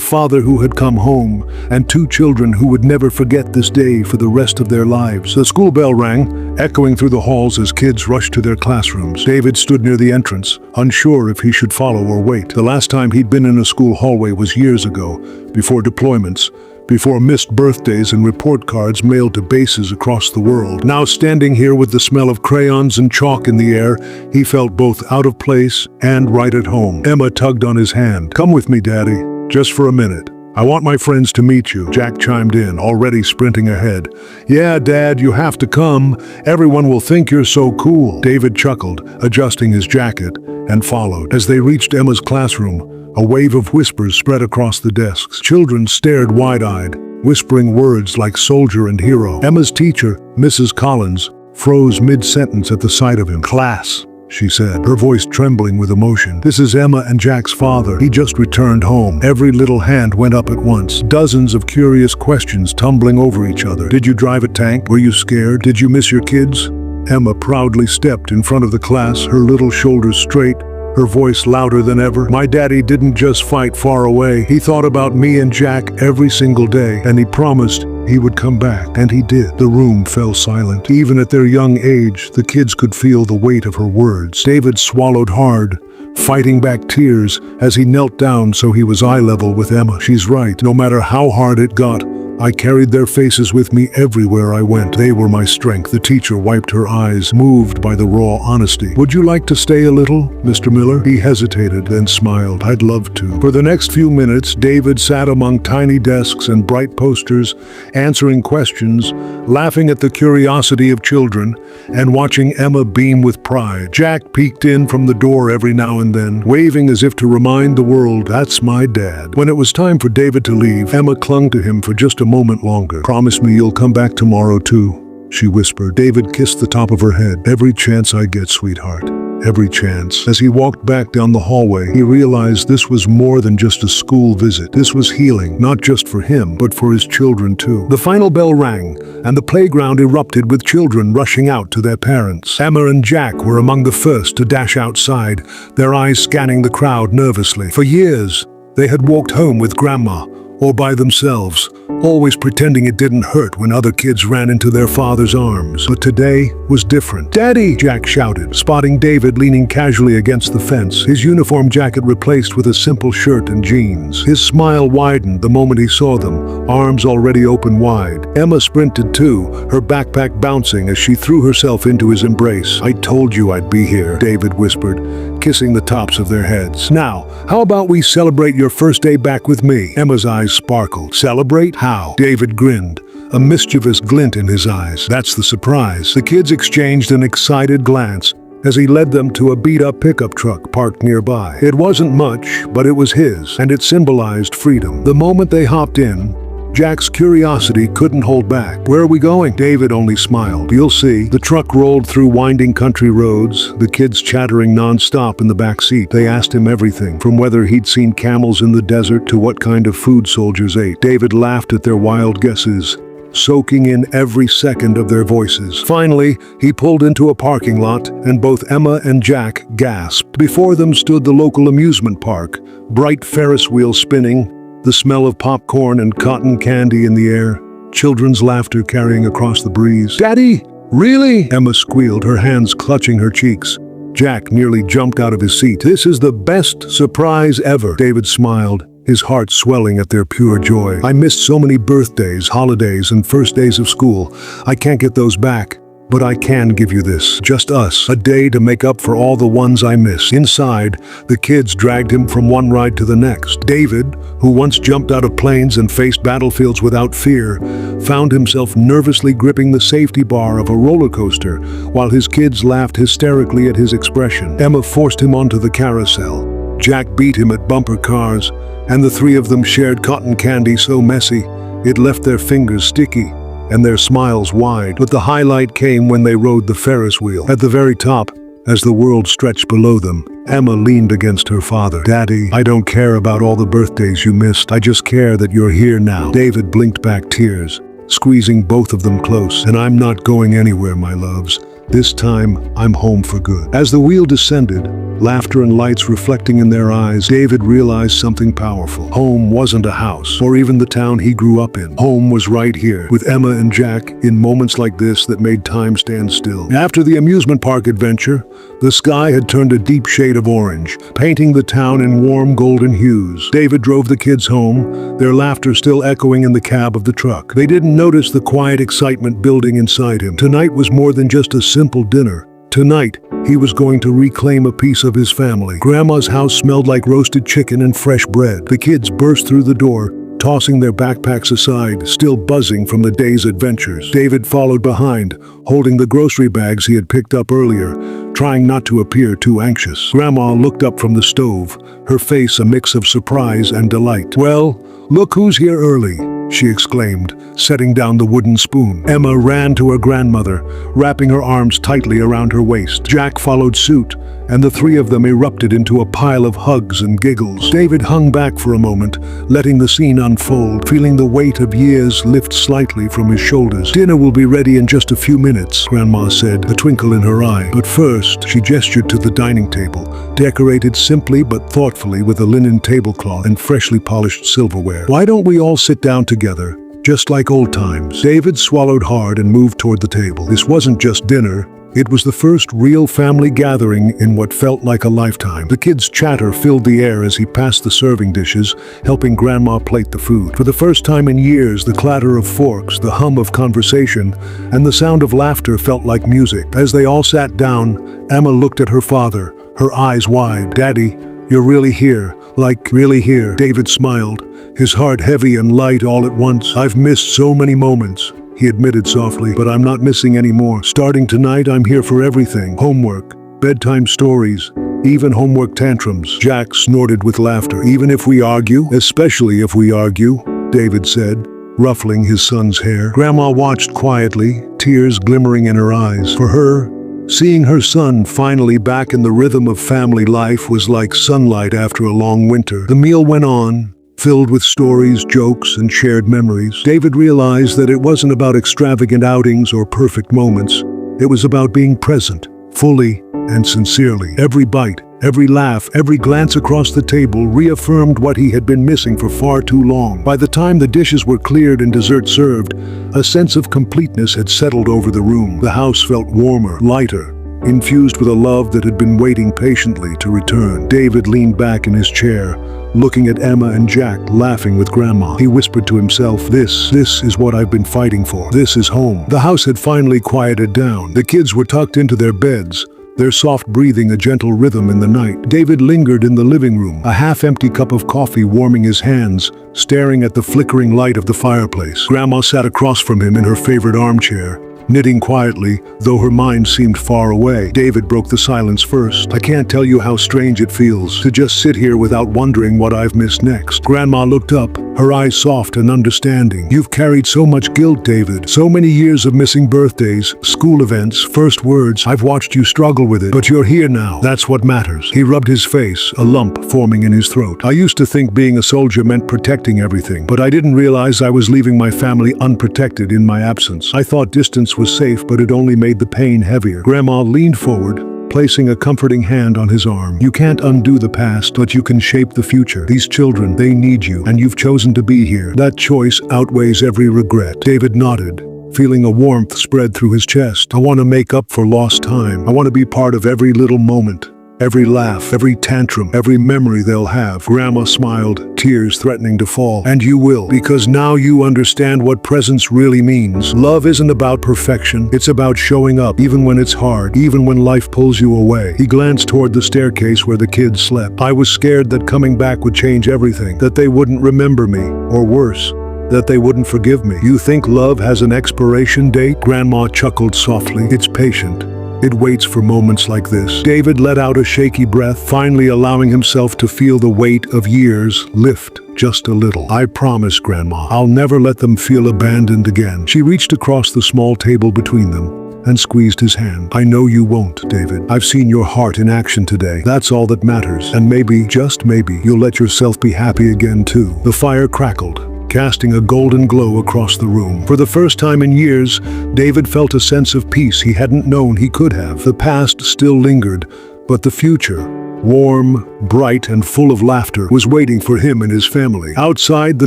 A: father who had come home, and two children who would never forget this day for the rest of their lives. The school bell rang, echoing through the halls as kids rushed to their classrooms. David stood near the entrance, unsure if he should follow or wait. The last time he'd been in a school hallway was years ago, before deployments, before missed birthdays and report cards mailed to bases across the world. Now standing here with the smell of crayons and chalk in the air, he felt both out of place and right at home. Emma tugged on his hand. "Come with me, Daddy. Just for a minute. I want my friends to meet you," Jack chimed in, already sprinting ahead. "Yeah, Dad, you have to come. Everyone will think you're so cool." David chuckled, adjusting his jacket, and followed. As they reached Emma's classroom, a wave of whispers spread across the desks. Children stared wide-eyed, whispering words like soldier and hero. Emma's teacher, Mrs. Collins, froze mid-sentence at the sight of him. "Class," she said, her voice trembling with emotion. "This is Emma and Jack's father. He just returned home." Every little hand went up at once, dozens of curious questions tumbling over each other. "Did you drive a tank? Were you scared? Did you miss your kids?" Emma proudly stepped in front of the class, her little shoulders straight, her voice louder than ever. "My daddy didn't just fight far away. He thought about me and Jack every single day, and he promised he would come back." And he did. The room fell silent. Even at their young age, the kids could feel the weight of her words. David swallowed hard, fighting back tears as he knelt down so he was eye level with Emma. "She's right. No matter how hard it got, I carried their faces with me everywhere I went. They were my strength." The teacher wiped her eyes, moved by the raw honesty. "Would you like to stay a little, Mr. Miller?" He hesitated, then smiled. "I'd love to." For the next few minutes, David sat among tiny desks and bright posters, answering questions, laughing at the curiosity of children, and watching Emma beam with pride. Jack peeked in from the door every now and then, waving as if to remind the world, "That's my dad." When it was time for David to leave, Emma clung to him for just a moment longer. "Promise me you'll come back tomorrow too," she whispered. David kissed the top of her head. "Every chance I get, sweetheart. Every chance." As he walked back down the hallway, he realized this was more than just a school visit. This was healing, not just for him, but for his children too. The final bell rang, and the playground erupted with children rushing out to their parents. Emma and Jack were among the first to dash outside, their eyes scanning the crowd nervously. For years, they had walked home with Grandma, or by themselves, always pretending it didn't hurt when other kids ran into their father's arms. But today was different. "Daddy!" Jack shouted, spotting David leaning casually against the fence, his uniform jacket replaced with a simple shirt and jeans. His smile widened the moment he saw them, arms already open wide. Emma sprinted too, her backpack bouncing as she threw herself into his embrace. "I told you I'd be here," David whispered, kissing the tops of their heads. "Now, how about we celebrate your first day back with me?" Emma's eyes sparkled. "Celebrate? How?" David grinned, a mischievous glint in his eyes. "That's the surprise." The kids exchanged an excited glance as he led them to a beat-up pickup truck parked nearby. It wasn't much, but it was his, and it symbolized freedom. The moment they hopped in, Jack's curiosity couldn't hold back. "Where are we going?" David only smiled. "You'll see." The truck rolled through winding country roads, the kids chattering non-stop in the back seat. They asked him everything, from whether he'd seen camels in the desert to what kind of food soldiers ate. David laughed at their wild guesses, soaking in every second of their voices. Finally, he pulled into a parking lot, and both Emma and Jack gasped. Before them stood the local amusement park, bright Ferris wheels spinning, the smell of popcorn and cotton candy in the air, children's laughter carrying across the breeze. "Daddy, really?" Emma squealed, her hands clutching her cheeks. Jack nearly jumped out of his seat. "This is the best surprise ever." David smiled, his heart swelling at their pure joy. "I missed so many birthdays, holidays, and first days of school. I can't get those back. But I can give you this. Just us. A day to make up for all the ones I miss." Inside, the kids dragged him from one ride to the next. David, who once jumped out of planes and faced battlefields without fear, found himself nervously gripping the safety bar of a roller coaster, while his kids laughed hysterically at his expression. Emma forced him onto the carousel, Jack beat him at bumper cars, and the three of them shared cotton candy so messy, it left their fingers sticky and their smiles wide. But the highlight came when they rode the Ferris wheel. At the very top, as the world stretched below them, Emma leaned against her father. "Daddy, I don't care about all the birthdays you missed. I just care that you're here now." David blinked back tears, squeezing both of them close. "And I'm not going anywhere, my loves. This time, I'm home for good." As the wheel descended, laughter and lights reflecting in their eyes, David realized something powerful. Home wasn't a house, or even the town he grew up in. Home was right here, with Emma and Jack, in moments like this that made time stand still. After the amusement park adventure, the sky had turned a deep shade of orange, painting the town in warm golden hues. David drove the kids home, their laughter still echoing in the cab of the truck. They didn't notice the quiet excitement building inside him. Tonight was more than just a simple dinner. Tonight, he was going to reclaim a piece of his family. Grandma's house smelled like roasted chicken and fresh bread. The kids burst through the door, tossing their backpacks aside, still buzzing from the day's adventures. David followed behind, holding the grocery bags he had picked up earlier, trying not to appear too anxious. Grandma looked up from the stove, her face a mix of surprise and delight. "Well, look who's here early," she exclaimed, setting down the wooden spoon. Emma ran to her grandmother, wrapping her arms tightly around her waist. Jack followed suit, and the three of them erupted into a pile of hugs and giggles. David hung back for a moment, letting the scene unfold, feeling the weight of years lift slightly from his shoulders. "Dinner will be ready in just a few minutes," Grandma said, a twinkle in her eye. "But first," she gestured to the dining table, decorated simply but thoughtfully with a linen tablecloth and freshly polished silverware. "Why don't we all sit down together, just like old times?" David swallowed hard and moved toward the table. This wasn't just dinner. It was the first real family gathering in what felt like a lifetime. The kids' chatter filled the air as he passed the serving dishes, helping Grandma plate the food. For the first time in years, the clatter of forks, the hum of conversation, and the sound of laughter felt like music. As they all sat down, Emma looked at her father, her eyes wide. "Daddy, you're really here. Like, really here." David smiled, his heart heavy and light all at once. "I've missed so many moments," he admitted softly, "but I'm not missing any more. Starting tonight, I'm here for everything. Homework, bedtime stories, even homework tantrums." Jack snorted with laughter. "Even if we argue?" "Especially if we argue," David said, ruffling his son's hair. Grandma watched quietly, tears glimmering in her eyes. For her, seeing her son finally back in the rhythm of family life was like sunlight after a long winter. The meal went on, filled with stories, jokes, and shared memories. David realized that it wasn't about extravagant outings or perfect moments. It was about being present, fully and sincerely. Every bite, every laugh, every glance across the table reaffirmed what he had been missing for far too long. By the time the dishes were cleared and dessert served, a sense of completeness had settled over the room. The house felt warmer, lighter, infused with a love that had been waiting patiently to return. David leaned back in his chair, looking at Emma and Jack, laughing with Grandma. He whispered to himself, This is what I've been fighting for. This is home." The house had finally quieted down. The kids were tucked into their beds, their soft breathing a gentle rhythm in the night. David lingered in the living room, a half-empty cup of coffee warming his hands, staring at the flickering light of the fireplace. Grandma sat across from him in her favorite armchair, knitting quietly, though her mind seemed far away. David broke the silence first. "I can't tell you how strange it feels to just sit here without wondering what I've missed next." Grandma looked up, her eyes soft and understanding. "You've carried so much guilt, David. So many years of missing birthdays, school events, first words. I've watched you struggle with it, but you're here now. That's what matters." He rubbed his face, a lump forming in his throat. "I used to think being a soldier meant protecting everything, but I didn't realize I was leaving my family unprotected in my absence. I thought distance was safe, but it only made the pain heavier." Grandma leaned forward, placing a comforting hand on his arm. "You can't undo the past, but you can shape the future. These children, they need you, and you've chosen to be here. That choice outweighs every regret." David nodded, feeling a warmth spread through his chest. "I want to make up for lost time. I want to be part of every little moment. Every laugh, every tantrum, every memory they'll have." Grandma smiled, tears threatening to fall. "And you will, because now you understand what presence really means. Love isn't about perfection. It's about showing up, even when it's hard, even when life pulls you away." He glanced toward the staircase where the kids slept. "I was scared that coming back would change everything, that they wouldn't remember me, or worse, that they wouldn't forgive me." "You think love has an expiration date?" Grandma chuckled softly. "It's patient. It waits for moments like this. David let out a shaky breath, finally allowing himself to feel the weight of years lift just a little. "I promise, Grandma, I'll never let them feel abandoned again." She reached across the small table between them and squeezed his hand. "I know you won't, David. I've seen your heart in action today. That's all that matters. And maybe, just maybe, you'll let yourself be happy again too." The fire crackled, casting a golden glow across the room. For the first time in years, David felt a sense of peace he hadn't known he could have. The past still lingered, but the future, warm, bright, and full of laughter, was waiting for him and his family. Outside, the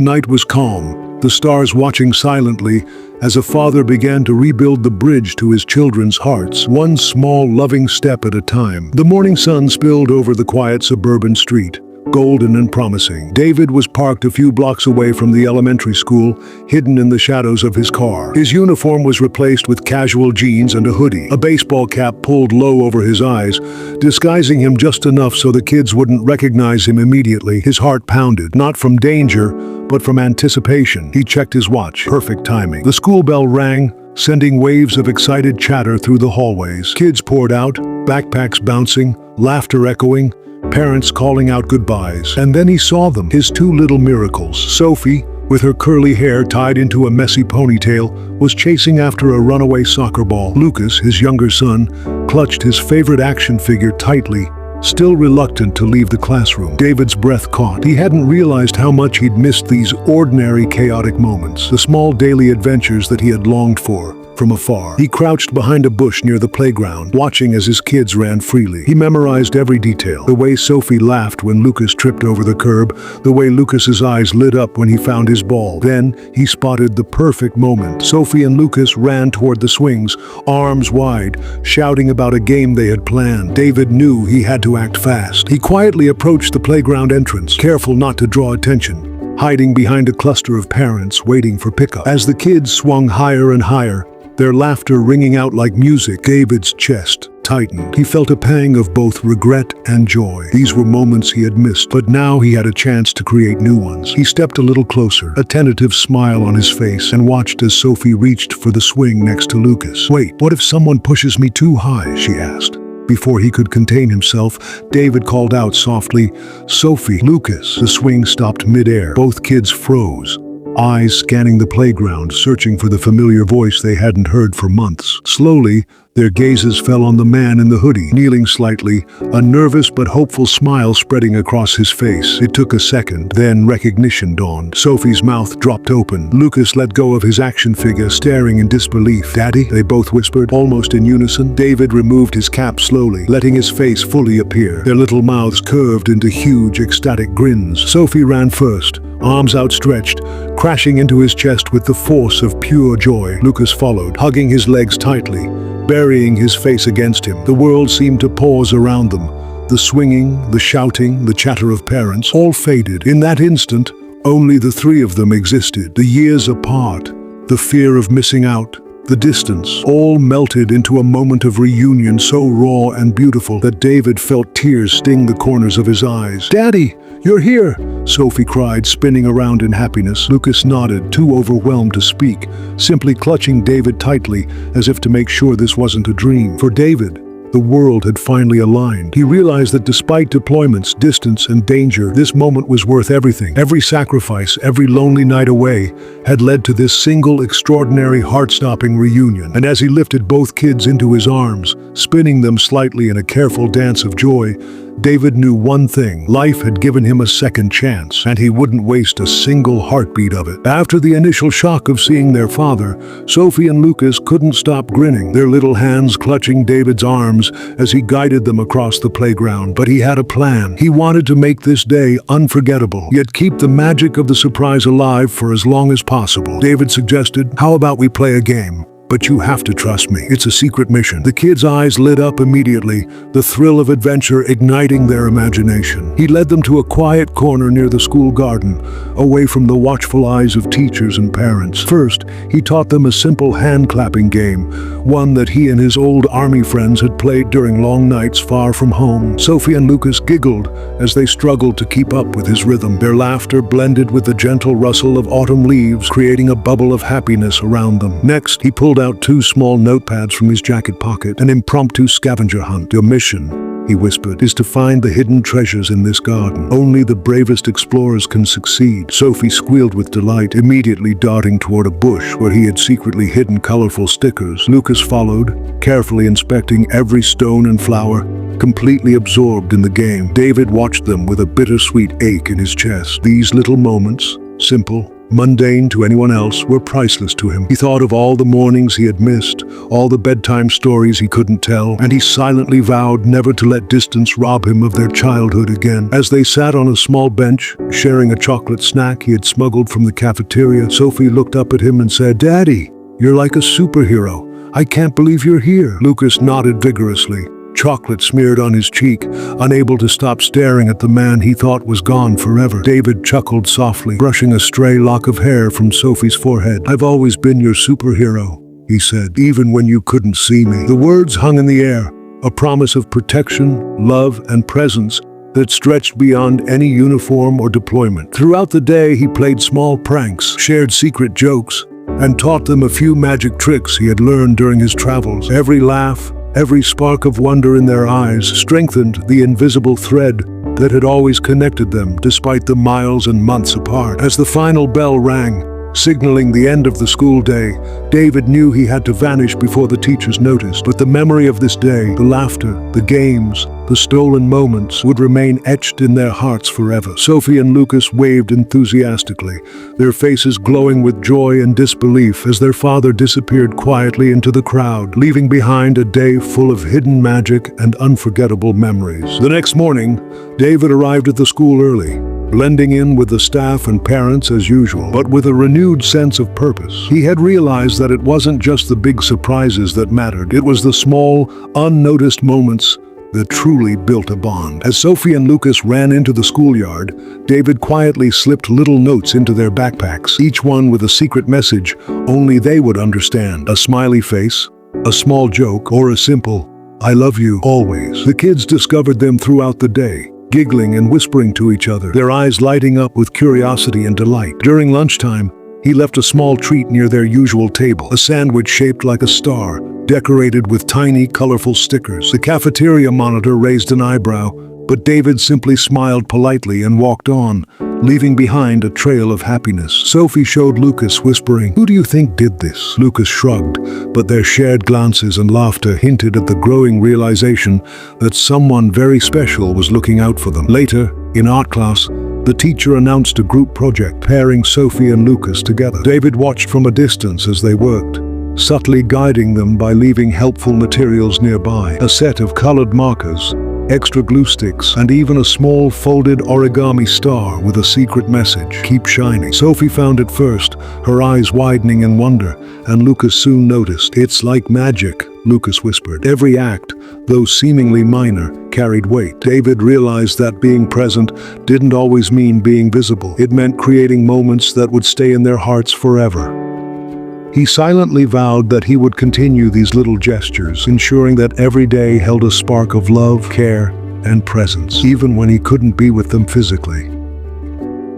A: night was calm, the stars watching silently as a father began to rebuild the bridge to his children's hearts, one small, loving step at a time. The morning sun spilled over the quiet suburban street, golden and promising. David was parked a few blocks away from the elementary school, hidden in the shadows of his car. His uniform was replaced with casual jeans and a hoodie, a baseball cap pulled low over his eyes, disguising him just enough so the kids wouldn't recognize him immediately. His heart pounded, not from danger, but from anticipation. He checked his watch. Perfect timing. The school bell rang, sending waves of excited chatter through the hallways. Kids poured out, backpacks bouncing, laughter echoing, parents calling out goodbyes. And then he saw them, his two little miracles. Sophie, with her curly hair tied into a messy ponytail, was chasing after a runaway soccer ball. Lucas, his younger son, clutched his favorite action figure tightly, still reluctant to leave the classroom. David's breath caught. He hadn't realized how much he'd missed these ordinary, chaotic moments, the small daily adventures that he had longed for from afar. He crouched behind a bush near the playground, watching as his kids ran freely. He memorized every detail. The way Sophie laughed when Lucas tripped over the curb, the way Lucas's eyes lit up when he found his ball. Then he spotted the perfect moment. Sophie and Lucas ran toward the swings, arms wide, shouting about a game they had planned. David knew he had to act fast. He quietly approached the playground entrance, careful not to draw attention, hiding behind a cluster of parents waiting for pickup. As the kids swung higher and higher, their laughter ringing out like music, David's chest tightened. He felt a pang of both regret and joy. These were moments he had missed, but now he had a chance to create new ones. He stepped a little closer, a tentative smile on his face, and watched as Sophie reached for the swing next to Lucas. "Wait, what if someone pushes me too high?" she asked. Before he could contain himself, David called out softly, "Sophie!" "Lucas!" The swing stopped midair. Both kids froze, eyes scanning the playground, searching for the familiar voice they hadn't heard for months. Slowly, their gazes fell on the man in the hoodie, kneeling slightly, a nervous but hopeful smile spreading across his face. It took a second, then recognition dawned. Sophie's mouth dropped open. Lucas let go of his action figure, staring in disbelief. "Daddy?" they both whispered, almost in unison. David removed his cap slowly, letting his face fully appear. Their little mouths curved into huge, ecstatic grins. Sophie ran first, arms outstretched, crashing into his chest with the force of pure joy. Lucas followed, hugging his legs tightly, burying his face against him. The world seemed to pause around them. The swinging, the shouting, the chatter of parents, all faded. In that instant, only the three of them existed. The years apart, the fear of missing out, the distance, all melted into a moment of reunion so raw and beautiful that David felt tears sting the corners of his eyes. "Daddy, you're here!" Sophie cried, spinning around in happiness. Lucas nodded, too overwhelmed to speak, simply clutching David tightly as if to make sure this wasn't a dream. For David, the world had finally aligned. He realized that despite deployments, distance, and danger, this moment was worth everything. Every sacrifice, every lonely night away, had led to this single, extraordinary, heart-stopping reunion. And as he lifted both kids into his arms, spinning them slightly in a careful dance of joy, David knew one thing: life had given him a second chance, and he wouldn't waste a single heartbeat of it. After the initial shock of seeing their father, Sophie and Lucas couldn't stop grinning, their little hands clutching David's arms as he guided them across the playground. But he had a plan. He wanted to make this day unforgettable, yet keep the magic of the surprise alive for as long as possible. David suggested, "How about we play a game? But you have to trust me. It's a secret mission." The kids' eyes lit up immediately, the thrill of adventure igniting their imagination. He led them to a quiet corner near the school garden, away from the watchful eyes of teachers and parents. First, he taught them a simple hand-clapping game, one that he and his old army friends had played during long nights far from home. Sophie and Lucas giggled as they struggled to keep up with his rhythm. Their laughter blended with the gentle rustle of autumn leaves, creating a bubble of happiness around them. Next, he pulled pulled out 2 small notepads from his jacket pocket. "An impromptu scavenger hunt. Your mission," he whispered, "is to find the hidden treasures in this garden. Only the bravest explorers can succeed." Sophie squealed with delight, immediately darting toward a bush where he had secretly hidden colorful stickers. Lucas followed, carefully inspecting every stone and flower, completely absorbed in the game. David watched them with a bittersweet ache in his chest. These little moments, simple, mundane to anyone else, were priceless to him. He thought of all the mornings he had missed, all the bedtime stories he couldn't tell, and he silently vowed never to let distance rob him of their childhood again. As they sat on a small bench, sharing a chocolate snack he had smuggled from the cafeteria, Sophie looked up at him and said, "Daddy, you're like a superhero. I can't believe you're here." Lucas nodded vigorously, chocolate smeared on his cheek, unable to stop staring at the man he thought was gone forever. David chuckled softly, brushing a stray lock of hair from Sophie's forehead. "I've always been your superhero," he said, "even when you couldn't see me." The words hung in the air, a promise of protection, love, and presence that stretched beyond any uniform or deployment. Throughout the day, he played small pranks, shared secret jokes, and taught them a few magic tricks he had learned during his travels. Every laugh, every spark of wonder in their eyes strengthened the invisible thread that had always connected them despite the miles and months apart. As the final bell rang, signaling the end of the school day, David knew he had to vanish before the teachers noticed. But the memory of this day, the laughter, the games, the stolen moments would remain etched in their hearts forever. Sophie and Lucas waved enthusiastically, their faces glowing with joy and disbelief as their father disappeared quietly into the crowd, leaving behind a day full of hidden magic and unforgettable memories. The next morning, David arrived at the school early, blending in with the staff and parents as usual, but with a renewed sense of purpose. He had realized that it wasn't just the big surprises that mattered, it was the small, unnoticed moments that truly built a bond. As Sophie and Lucas ran into the schoolyard, David quietly slipped little notes into their backpacks, each one with a secret message only they would understand. A smiley face, a small joke, or a simple, "I love you always." The kids discovered them throughout the day, giggling and whispering to each other, their eyes lighting up with curiosity and delight. During lunchtime, he left a small treat near their usual table, a sandwich shaped like a star, decorated with tiny, colorful stickers. The cafeteria monitor raised an eyebrow, but David simply smiled politely and walked on, leaving behind a trail of happiness. Sophie showed Lucas, whispering, "Who do you think did this?" Lucas shrugged, but their shared glances and laughter hinted at the growing realization that someone very special was looking out for them. Later, in art class, the teacher announced a group project pairing Sophie and Lucas together. David watched from a distance as they worked, subtly guiding them by leaving helpful materials nearby. A set of colored markers, extra glue sticks, and even a small folded origami star with a secret message, "Keep shining." Sophie found it first, her eyes widening in wonder, and Lucas soon noticed. "It's like magic," Lucas whispered. Every act, though seemingly minor, carried weight. David realized that being present didn't always mean being visible. It meant creating moments that would stay in their hearts forever. He silently vowed that he would continue these little gestures, ensuring that every day held a spark of love, care, and presence, even when he couldn't be with them physically.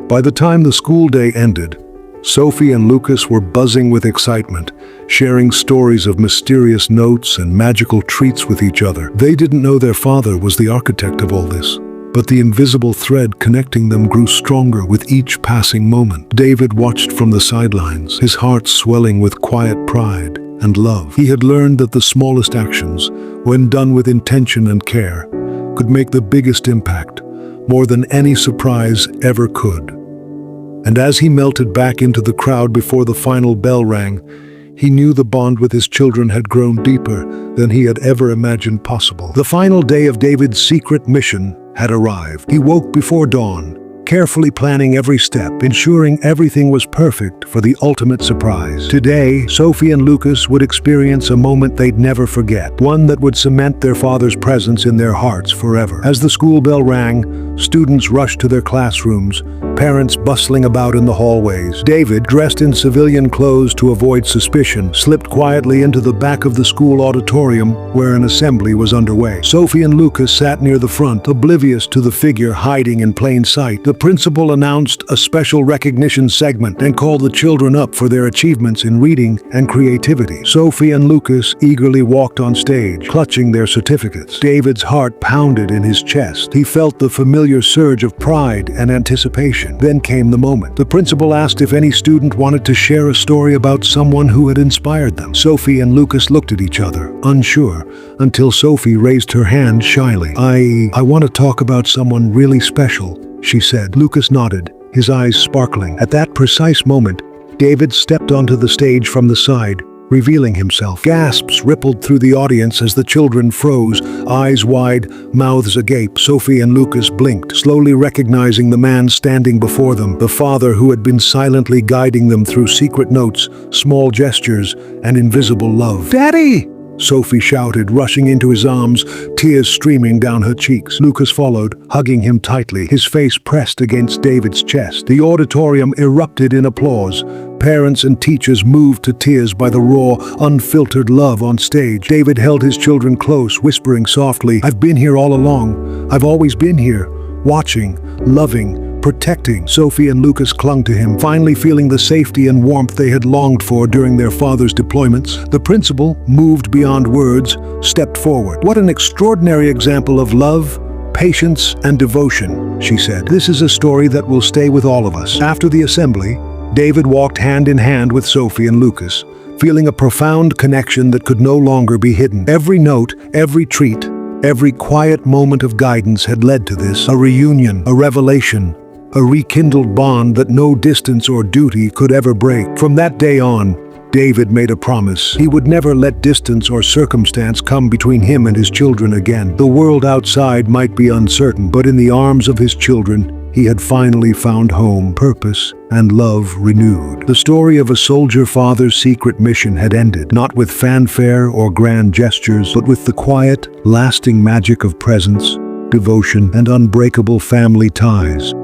A: By the time the school day ended, Sophie and Lucas were buzzing with excitement, sharing stories of mysterious notes and magical treats with each other. They didn't know their father was the architect of all this, but the invisible thread connecting them grew stronger with each passing moment. David watched from the sidelines, his heart swelling with quiet pride and love. He had learned that the smallest actions, when done with intention and care, could make the biggest impact, more than any surprise ever could. And as he melted back into the crowd before the final bell rang, he knew the bond with his children had grown deeper than he had ever imagined possible. The final day of David's secret mission had arrived. He woke before dawn, carefully planning every step, ensuring everything was perfect for the ultimate surprise. Today, Sophie and Lucas would experience a moment they'd never forget, one that would cement their father's presence in their hearts forever. As the school bell rang, students rushed to their classrooms, parents bustling about in the hallways. David, dressed in civilian clothes to avoid suspicion, slipped quietly into the back of the school auditorium where an assembly was underway. Sophie and Lucas sat near the front, oblivious to the figure hiding in plain sight. The principal announced a special recognition segment and called the children up for their achievements in reading and creativity. Sophie and Lucas eagerly walked on stage, clutching their certificates. David's heart pounded in his chest. He felt the familiar surge of pride and anticipation. Then came the moment. The principal asked if any student wanted to share a story about someone who had inspired them. Sophie and Lucas looked at each other, unsure, until Sophie raised her hand shyly. I want to talk about someone really special, she said. Lucas nodded, his eyes sparkling. At that precise moment, David stepped onto the stage from the side, revealing himself. Gasps rippled through the audience as the children froze, eyes wide, mouths agape. Sophie and Lucas blinked, slowly recognizing the man standing before them, the father who had been silently guiding them through secret notes, small gestures, and invisible love. "Daddy!" Sophie shouted, rushing into his arms, tears streaming down her cheeks. Lucas followed, hugging him tightly, his face pressed against David's chest. The auditorium erupted in applause. Parents and teachers moved to tears by the raw, unfiltered love on stage. David held his children close, whispering softly, "I've been here all along. I've always been here, watching, loving, protecting." Sophie and Lucas clung to him, finally feeling the safety and warmth they had longed for during their father's deployments. The principal, moved beyond words, stepped forward. "What an extraordinary example of love, patience, and devotion," she said. "This is a story that will stay with all of us." After the assembly, David walked hand in hand with Sophie and Lucas, feeling a profound connection that could no longer be hidden. Every note, every treat, every quiet moment of guidance had led to this, a reunion, a revelation, a rekindled bond that no distance or duty could ever break. From that day on, David made a promise. He would never let distance or circumstance come between him and his children again. The world outside might be uncertain, but in the arms of his children, he had finally found home, purpose, and love renewed. The story of a soldier father's secret mission had ended, not with fanfare or grand gestures, but with the quiet, lasting magic of presence, devotion, and unbreakable family ties.